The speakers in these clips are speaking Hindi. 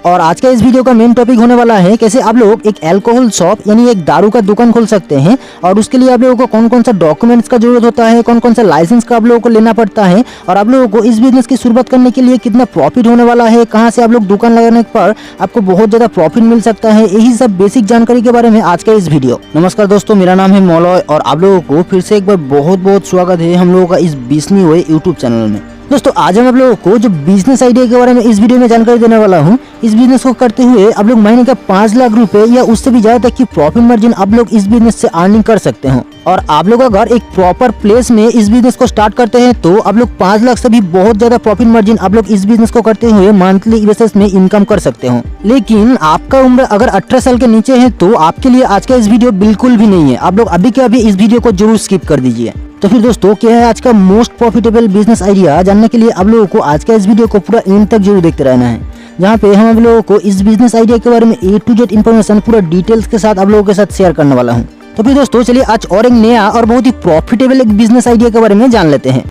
और आज का इस वीडियो का मेन टॉपिक होने वाला है कैसे आप लोग एक अल्कोहल शॉप यानी एक दारू का दुकान खोल सकते हैं और उसके लिए आप लोगों को कौन कौन सा डॉक्यूमेंट्स का जरूरत होता है, कौन कौन सा लाइसेंस का आप लोगों को लेना पड़ता है और आप लोगों को इस बिजनेस की शुरुआत करने के लिए कितना प्रॉफिट होने वाला है, कहां से आप लोग दुकान लगाने पर आपको बहुत ज्यादा प्रॉफिट मिल सकता है, यही सब बेसिक जानकारी के बारे में आज का इस वीडियो। नमस्कार दोस्तों, मेरा नाम है मौलॉय और आप लोगों को फिर से एक बार बहुत बहुत स्वागत है हम लोगों का इस बिजनी हुए यूट्यूब चैनल में। दोस्तों आज हम आप लोगों को जो बिजनेस आइडिया के बारे में इस वीडियो में जानकारी देने वाला हूं। इस बिजनेस को करते हुए आप लोग महीने का 5 लाख रुपए या उससे भी ज्यादा तक की प्रॉफिट मार्जिन आप लोग इस बिजनेस से अर्निंग कर सकते हो। और आप लोग अगर एक प्रॉपर प्लेस में इस बिजनेस को स्टार्ट करते हैं तो आप लोग 5 लाख से भी बहुत ज्यादा प्रॉफिट मार्जिन आप लोग इस बिजनेस को करते हुए मंथली बेसिस में इनकम कर सकते हो। लेकिन आपका उम्र अगर 18 साल के नीचे है तो आपके लिए आज का इस वीडियो बिल्कुल भी नहीं है। आप लोग अभी के अभी इस वीडियो को जरूर स्किप कर दीजिए। तो फिर दोस्तों क्या है आज का मोस्ट प्रॉफिटेबल बिजनेस आइडिया जानने के लिए आप लोगों को आज का इस वीडियो को पूरा एंड तक जरूर देखते रहना है, जहाँ पे हम आप लोगों को इस बिजनेस आइडिया के बारे में A to Z इन्फॉर्मेशन पूरा डिटेल्स के साथ आप लोगों के साथ शेयर करने वाला हूँ। तो फिर दोस्तों चलिए आज और एक नया और बहुत ही प्रॉफिटेबल एक बिजनेस आइडिया के बारे में जान लेते हैं।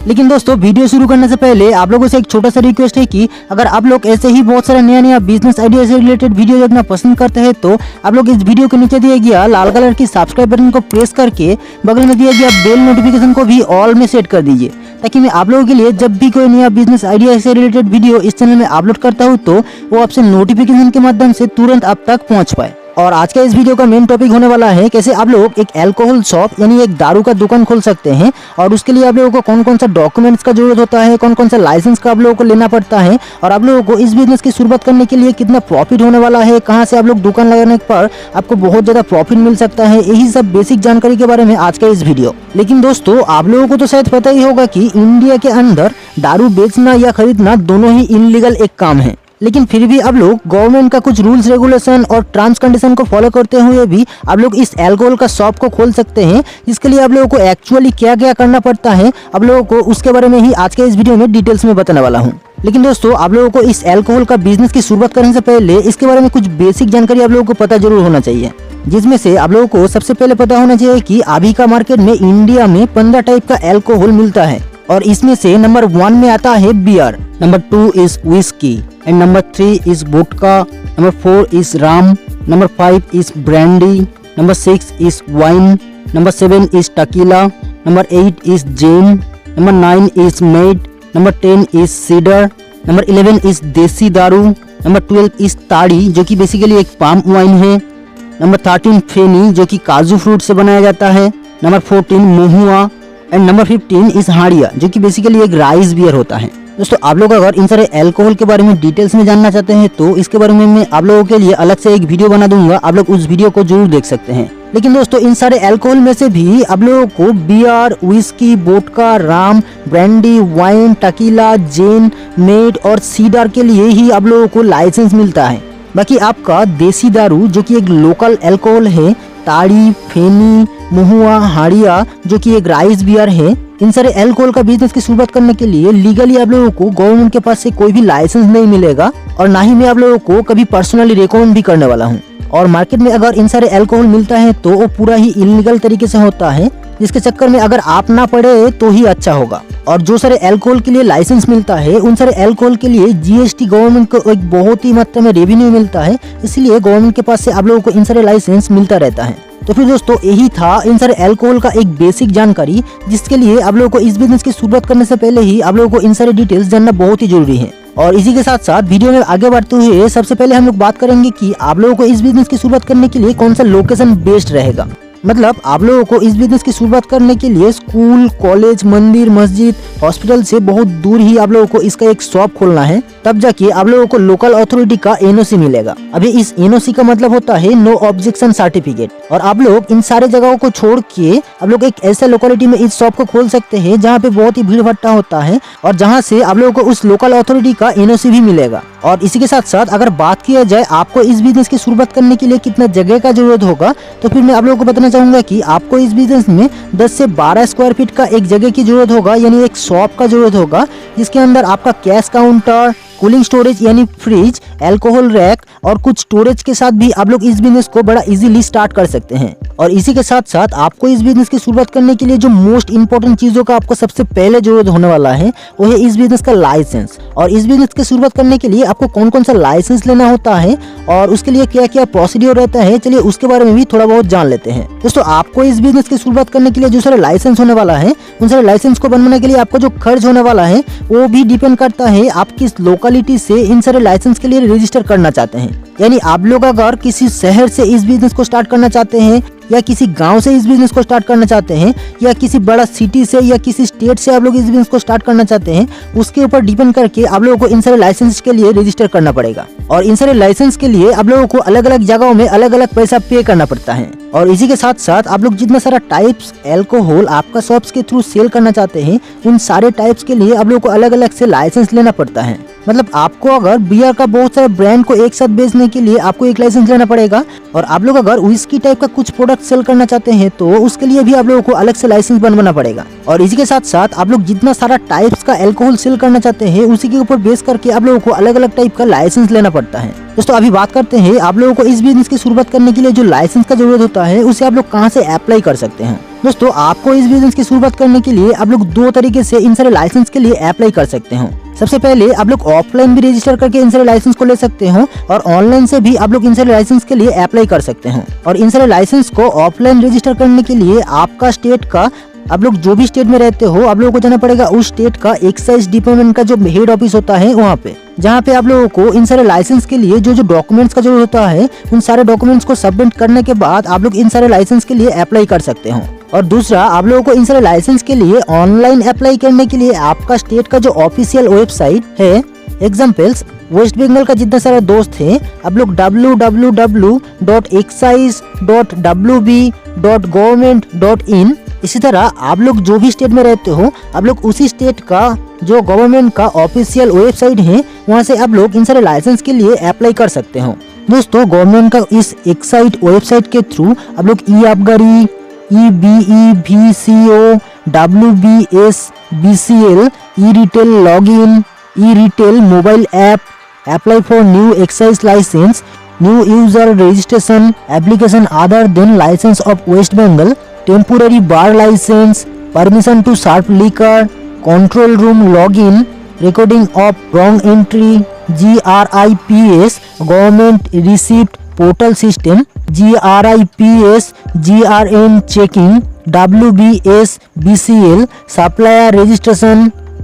लेकिन दोस्तों वीडियो शुरू करने से पहले आप लोगों से एक छोटा सा रिक्वेस्ट है कि अगर आप लोग ऐसे ही बहुत सारा नया बिजनेस आइडिया से रिलेटेड वीडियो देखना पसंद करते हैं तो आप लोग इस वीडियो के नीचे दिया गया लाल कलर की सब्सक्राइब बटन को प्रेस करके बगल में दिया गया बेल नोटिफिकेशन को भी ऑल में सेट कर दीजिए, ताकि मैं आप लोगों के लिए जब भी कोई नया बिजनेस आइडिया से रिलेटेड वीडियो इस चैनल में अपलोड करता हूँ तो वो आपसे नोटिफिकेशन के माध्यम से तुरंत आप तक पहुँच पाए। और आज का इस वीडियो का मेन टॉपिक होने वाला है कैसे आप लोग एक अल्कोहल शॉप यानी एक दारू का दुकान खोल सकते हैं और उसके लिए आप लोगों को कौन कौन सा डॉक्यूमेंट्स का जरूरत होता है, कौन कौन सा लाइसेंस का आप लोगों को लेना पड़ता है और आप लोगों को इस बिजनेस की शुरुआत करने के लिए कितना प्रॉफिट होने वाला है, कहां से आप लोग दुकान लगाने पर आपको बहुत ज्यादा प्रॉफिट मिल सकता है, यही सब बेसिक जानकारी के बारे में आज का इस वीडियो। लेकिन दोस्तों आप लोगों को तो शायद पता ही होगा कि इंडिया के अंदर दारू बेचना या खरीदना दोनों ही इनलीगल एक काम है, लेकिन फिर भी आप लोग गवर्नमेंट का कुछ रूल्स रेगुलेशन और टर्म्स कंडीशन को फॉलो करते हुए भी आप लोग इस अल्कोहल का शॉप को खोल सकते हैं। इसके लिए आप लोगों को एक्चुअली क्या क्या करना पड़ता है आप लोगों को उसके बारे में ही आज के इस वीडियो में डिटेल्स में बताने वाला हूँ। लेकिन दोस्तों आप लोगों को इस अल्कोहल का बिजनेस की शुरुआत करने से पहले इसके बारे में कुछ बेसिक जानकारी आप लोगों को पता जरूर होना चाहिए, जिसमें से आप लोगों को सबसे पहले पता होना चाहिए कि अभी का मार्केट में इंडिया में 15 टाइप का अल्कोहल मिलता है और इसमें से नंबर 1 में आता है beer, number 2 is whisky and number 3 is vodka, number 4 is rum, number 5 is brandy, number 6 is wine, number 7 is tequila, number 8 is gin, number 9 is mead, number 10 is cider, number 11 is desi daru, number 12 is ताड़ी जो कि बेसिकली एक पाम वाइन है, नंबर 13 फेनी जो कि काजू फ्रूट से बनाया जाता है, number 14 mahua and number 15 is hadia जो कि बेसिकली एक राइस बियर होता है। दोस्तों आप लोग अगर इन सारे अल्कोहल के बारे में डिटेल्स में जानना चाहते हैं तो इसके बारे में मैं आप लोगों के लिए अलग से एक वीडियो बना दूंगा, आप लोग उस वीडियो को जरूर देख सकते हैं। लेकिन दोस्तों इन सारे अल्कोहल में से भी आप लोगों को beer, whisky, vodka, rum, brandy, wine, tequila, gin, mead और सीडर के लिए ही आप लोगों को लाइसेंस मिलता है। बाकी आपका देसी दारू जो कि एक लोकल अल्कोहल है, ताड़ी, फेनी, महुआ, हाड़िया जो कि एक राइस बियर है, इन सारे अल्कोहल का बिजनेस की शुरुआत करने के लिए लीगली आप लोगों को गवर्नमेंट के पास से कोई भी लाइसेंस नहीं मिलेगा और ना ही मैं आप लोगों को कभी पर्सनली रिकमेंड भी करने वाला हूँ। और मार्केट में अगर इन सारे अल्कोहल मिलता है तो वो पूरा ही इलीगल तरीके से होता है, जिसके चक्कर में अगर आप ना पड़े तो ही अच्छा होगा। और जो सारे अल्कोहल के लिए लाइसेंस मिलता है उन सारे अल्कोहल के लिए जीएसटी गवर्नमेंट को एक बहुत ही मात्रा में रेवेन्यू मिलता है, इसलिए गवर्नमेंट के पास से आप लोगों को इन सारे लाइसेंस मिलता रहता है। तो फिर दोस्तों यही था इन सारे अल्कोहल का एक बेसिक जानकारी, जिसके लिए आप लोगों को इस बिजनेस की शुरुआत करने से पहले ही आप लोगों को इन सारे डिटेल्स जानना बहुत ही जरूरी है। और इसी के साथ साथ वीडियो में आगे बढ़ते हुए सबसे पहले हम लोग बात करेंगे कि आप लोगों को इस बिजनेस की शुरुआत करने के लिए कौन सा लोकेशन बेस्ट रहेगा। मतलब आप लोगों को इस बिजनेस की शुरुआत करने के लिए स्कूल, कॉलेज, मंदिर, मस्जिद, हॉस्पिटल से बहुत दूर ही आप लोगों को इसका एक शॉप खोलना है, तब जाके आप लोगों को लोकल अथॉरिटी का एनओसी मिलेगा। अभी इस एनओसी का मतलब होता है नो ऑब्जेक्शन सर्टिफिकेट। और आप लोग इन सारे जगहों को छोड़ के आप लोग एक ऐसे लोकेलिटी में इस शॉप को खोल सकते हैं जहाँ पे बहुत ही भीड़ भट्टा होता है और जहाँ से आप लोगों को उस लोकल अथॉरिटी का एनओसी भी मिलेगा। और इसी के साथ साथ अगर बात किया जाए आपको इस बिजनेस की शुरुआत करने के लिए कितना जगह का जरूरत होगा, तो फिर मैं आप लोगों को बताना चाहूंगा कि आपको इस बिजनेस में 10 से 12 स्क्वायर फीट का एक जगह की जरूरत होगा, यानी एक शॉप का जरूरत होगा, जिसके अंदर आपका कैश काउंटर, कूलिंग स्टोरेज यानी फ्रिज, अल्कोहल रैक और कुछ स्टोरेज के साथ भी आप लोग इस बिजनेस को बड़ा इजीली स्टार्ट कर सकते हैं। और इसी के साथ साथ आपको इस बिजनेस की शुरुआत करने के लिए जो मोस्ट इंपोर्टेंट चीजों का आपको सबसे पहले जरूरत होने वाला है वो है इस बिजनेस का लाइसेंस। और इस बिजनेस की शुरुआत करने के लिए आपको कौन कौन सा लाइसेंस लेना होता है और उसके लिए क्या क्या प्रोसीड्यूर रहता है, चलिए उसके बारे में भी थोड़ा बहुत जान लेते हैं। दोस्तों, आपको इस बिजनेस की शुरुआत करने के लिए जो सारे लाइसेंस होने वाला है, उन सारे लाइसेंस को बनवाने के लिए आपको जो खर्च होने वाला है वो भी डिपेंड करता है आप किस लोकेलिटी से इन सारे लाइसेंस के लिए रजिस्टर करना चाहते हैं। यानी आप लोग अगर किसी शहर से इस बिजनेस को स्टार्ट करना चाहते हैं या किसी गांव से इस बिजनेस को स्टार्ट करना चाहते हैं या किसी बड़ा सिटी से या किसी स्टेट से आप लोग इस बिजनेस को स्टार्ट करना चाहते हैं, उसके ऊपर डिपेंड करके आप लोगों को इन सारे लाइसेंस के लिए रजिस्टर करना पड़ेगा। और इन सारे लाइसेंस के लिए आप लोगों को अलग अलग जगहों में अलग अलग पैसा पे करना पड़ता है। और इसी के साथ साथ आप लोग जितना सारा टाइप्स अल्कोहल आपका शॉप्स के थ्रू सेल करना चाहते हैं, उन सारे टाइप्स के लिए आप लोगों को अलग अलग से लाइसेंस लेना पड़ता है। मतलब आपको अगर बियर का बहुत सारे ब्रांड को एक साथ बेचने के लिए आपको एक लाइसेंस लेना पड़ेगा, और आप लोग अगर व्हिस्की टाइप का कुछ प्रोडक्ट सेल करना चाहते हैं तो उसके लिए भी आप लोगों को अलग से लाइसेंस बनवाना पड़ेगा। और इसी के साथ साथ आप लोग जितना सारा टाइप्स का अल्कोहल सेल करना चाहते हैं उसी के ऊपर बेस करके आप लोगों को अलग अलग टाइप का लाइसेंस लेना पड़ता है। दोस्तों, अभी बात करते हैं आप लोगों को इस बिजनेस की शुरुआत करने के लिए जो लाइसेंस का जरूरत होता है उसे आप लोग कहां से अप्लाई कर सकते हैं। दोस्तों, आपको इस बिजनेस की शुरुआत करने के लिए आप लोग दो तरीके से इन सारे लाइसेंस के लिए अप्लाई कर सकते हो। सबसे पहले आप लोग ऑफलाइन भी रजिस्टर करके इन सारे लाइसेंस को ले सकते हो और ऑनलाइन से भी आप लोग इन सारे लाइसेंस के लिए अप्लाई कर सकते हो। और इन सारे लाइसेंस को ऑफलाइन रजिस्टर करने के लिए आपका स्टेट का, आप लोग जो भी स्टेट में रहते हो, आप लोगों को जाना पड़ेगा उस स्टेट का एक्साइज डिपार्टमेंट का जो हेड ऑफिस होता है वहाँ पे, जहाँ पे आप लोगों को इन सारे लाइसेंस के लिए जो जो डॉक्यूमेंट्स का जरूरत होता है उन सारे डॉक्यूमेंट्स को सबमिट करने के बाद आप लोग इन सारे लाइसेंस के लिए अप्लाई कर सकते हो। और दूसरा, आप लोगों को इन सारे लाइसेंस के लिए ऑनलाइन अप्लाई करने के लिए आपका स्टेट का जो ऑफिशियल वेबसाइट है, एग्जाम्पल्स वेस्ट बंगाल का जितना सारे दोस्त है, आप लोग www.excise.wb.government.in, इसी तरह आप लोग जो भी स्टेट में रहते हो आप लोग उसी स्टेट का जो गवर्नमेंट का ऑफिशियल वेबसाइट है वहाँ से आप लोग इन सारे लाइसेंस के लिए अप्लाई कर सकते हो। दोस्तों, गवर्नमेंट का इस एक्साइज वेबसाइट के थ्रू आप लोग ई-आबगारी, EBEVCO, WBSBCL, e-retail login, e-retail mobile app, apply for new excise license, new user registration, application other than license of West Bengal, temporary bar license, permission to serve liquor, control room login, recording of wrong entry, GRIPS, government receipt portal system, GRIPS, GRN checking, WBSBCL, supplier registration,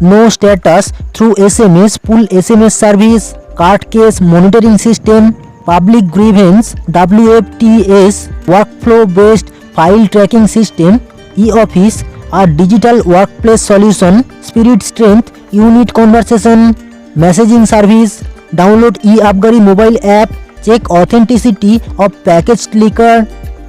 no status through SMS, full SMS service, card case monitoring system, public grievance, WFTS, workflow based file tracking system, e-office, a digital workplace solution, spirit strength, unit conversation, messaging service, download e-Abgari mobile app, check authenticity of packaged liquor,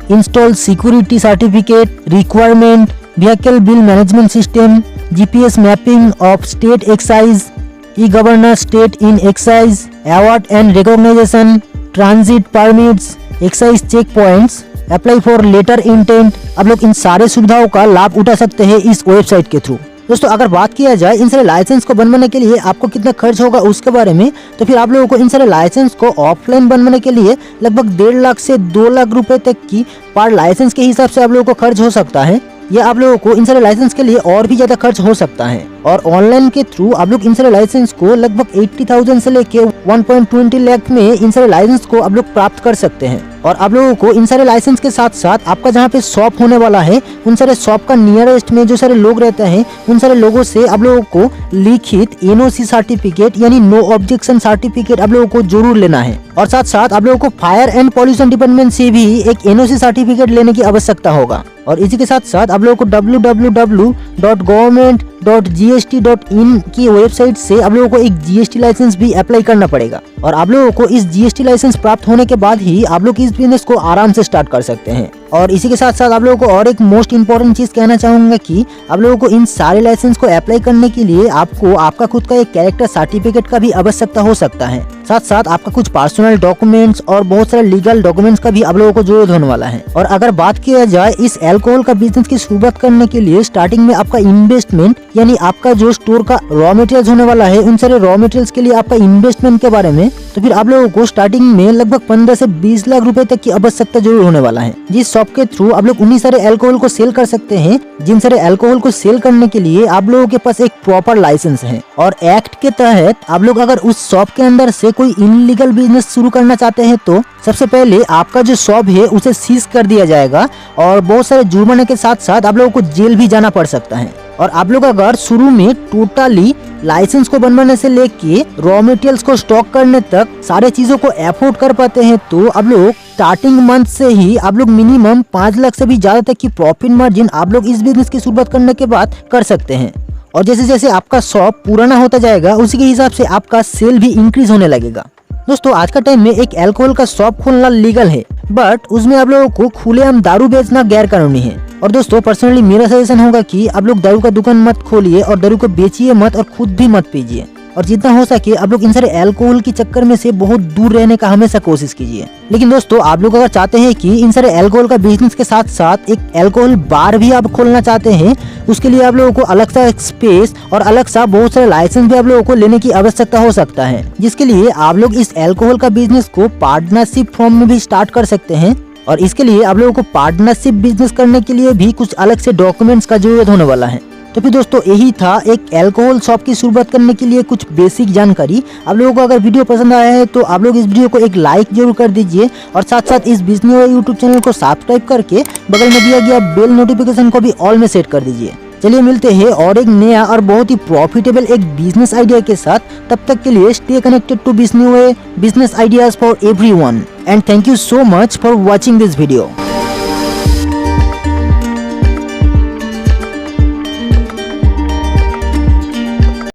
install security certificate, requirement, vehicle bill management system, GPS mapping of state excise, e-governor state in excise, award and recognition, transit permits, excise checkpoints, apply for letter intent। आप लोग इन सारे सुविधाओं का लाभ उठा सकते हैं इस वेबसाइट के थ्रू। दोस्तों, अगर बात किया जाए इन सारे लाइसेंस को बनवाने के लिए आपको कितना खर्च होगा उसके बारे में, तो फिर आप लोगों को इन सारे लाइसेंस को ऑफलाइन बनवाने के लिए लगभग 1.5 लाख से 2 लाख रुपए तक की पर लाइसेंस के हिसाब से आप लोगों को खर्च हो सकता है, या आप लोगों को इन सारे लाइसेंस के लिए और भी ज्यादा खर्च हो सकता है। और ऑनलाइन के थ्रू आप लोग इन सारे लाइसेंस को लगभग 80,000 से लेके 1.20 लाख में इन सारे लाइसेंस को आप लोग प्राप्त कर सकते हैं। और आप लोगों को इन सारे लाइसेंस के साथ साथ आपका जहाँ पे शॉप होने वाला है उन सारे शॉप का नियरेस्ट में जो सारे लोग रहते हैं उन सारे लोगों से आप लोगों को लिखित NOC सर्टिफिकेट यानी नो ऑब्जेक्शन सर्टिफिकेट आप लोगों को जरूर लेना है। और साथ साथ आप लोगों को फायर एंड पॉल्यूशन डिपार्टमेंट से भी एक NOC सर्टिफिकेट लेने की आवश्यकता होगा। और इसी के साथ साथ आप लोगों को www.government.gst.in की वेबसाइट से आप लोगों को एक GST लाइसेंस भी अप्लाई करना पड़ेगा। और आप लोगों को इस जीएसटी लाइसेंस प्राप्त होने के बाद ही आप लोग इस बिजनेस को आराम से स्टार्ट कर सकते हैं। और इसी के साथ साथ आप लोगों को और एक मोस्ट इम्पोर्टेंट चीज कहना चाहूंगा कि आप लोगों को इन सारे लाइसेंस को अप्लाई करने के लिए आपको आपका खुद का एक कैरेक्टर सर्टिफिकेट का भी आवश्यकता हो सकता है। साथ साथ आपका कुछ पर्सनल डॉक्यूमेंट्स और बहुत सारे लीगल डॉक्यूमेंट्स का भी आप लोगों को जरूरत होने वाला है। और अगर बात किया जाए इस अल्कोहल का बिजनेस की शुरुआत करने के लिए स्टार्टिंग में आपका इन्वेस्टमेंट यानी आपका जो स्टोर का रॉ मटेरियल्स होने वाला है उन सारे रॉ मटेरियल्स के लिए आपका इन्वेस्टमेंट के बारे में, तो फिर आप लोगों को स्टार्टिंग में लगभग 15 से 20 लाख रुपए तक की आवश्यकता जरूर होने वाला है, जिस शॉप के थ्रू आप लोग उन्हीं सारे अल्कोहल को सेल कर सकते हैं जिन सारे अल्कोहल को सेल करने के लिए आप लोगों के पास एक प्रॉपर लाइसेंस है। और एक्ट के तहत आप लोग अगर उस शॉप के अंदर से कोई इनलीगल बिजनेस शुरू करना चाहते हैं तो सबसे पहले आपका जो शॉप है उसे सीज कर दिया जाएगा और बहुत सारे जुर्माने के साथ साथ आप लोगों को जेल भी जाना पड़ सकता है। और आप लोग अगर शुरू में टोटली लाइसेंस को बनवाने से लेके रॉ मटेरियल्स को स्टॉक करने तक सारे चीजों को अफोर्ड कर पाते हैं तो आप लोग स्टार्टिंग मंथ से ही आप लोग मिनिमम 5 लाख से भी ज्यादा तक की प्रॉफिट मार्जिन आप लोग इस बिजनेस की शुरुआत करने के बाद कर सकते हैं। और जैसे जैसे आपका शॉप पुराना होता जाएगा उसी के हिसाब से आपका सेल भी इंक्रीज होने लगेगा। दोस्तों आज का टाइम में एक अल्कोहल का शॉप खोलना लीगल है, बट उसमें आप लोगों को खुलेआम दारू बेचना गैर कानूनी है। और दोस्तों पर्सनली मेरा सजेशन होगा कि आप लोग दारू का दुकान मत खोलिए और दारू को बेचिए मत और खुद भी मत पीजिए। और जितना हो सके आप लोग इन सारे अल्कोहल के चक्कर में से बहुत दूर रहने का हमेशा कोशिश कीजिए। लेकिन दोस्तों आप लोग अगर चाहते हैं कि इन सारे अल्कोहल का बिजनेस के साथ साथ एक अल्कोहल बार भी आप खोलना चाहते हैं, उसके लिए आप लोगों को अलग सा स्पेस और अलग सा बहुत सारे लाइसेंस भी आप लोगों को लेने की आवश्यकता हो सकता है, जिसके लिए आप लोग इस अल्कोहल का बिजनेस को पार्टनरशिप फॉर्म में भी स्टार्ट कर सकते हैं। और इसके लिए आप लोगों को पार्टनरशिप बिजनेस करने के लिए भी कुछ अलग से डॉक्यूमेंट्स का जरूरत होने वाला है। तो फिर दोस्तों यही था एक अल्कोहल शॉप की शुरुआत करने के लिए कुछ बेसिक जानकारी। आप लोगों को अगर वीडियो पसंद आया है तो आप लोग इस वीडियो को एक लाइक जरूर कर दीजिए और साथ साथ इस बिजनेस यूट्यूब चैनल को सब्सक्राइब करके बगल में दिया गया बेल नोटिफिकेशन को भी ऑल में सेट कर दीजिए। चलिए मिलते हैं और एक नया और बहुत ही प्रॉफिटेबल एक बिजनेस आइडिया के साथ। तब तक के लिए stay connected to business ideas for everyone and thank you so much for watching this video.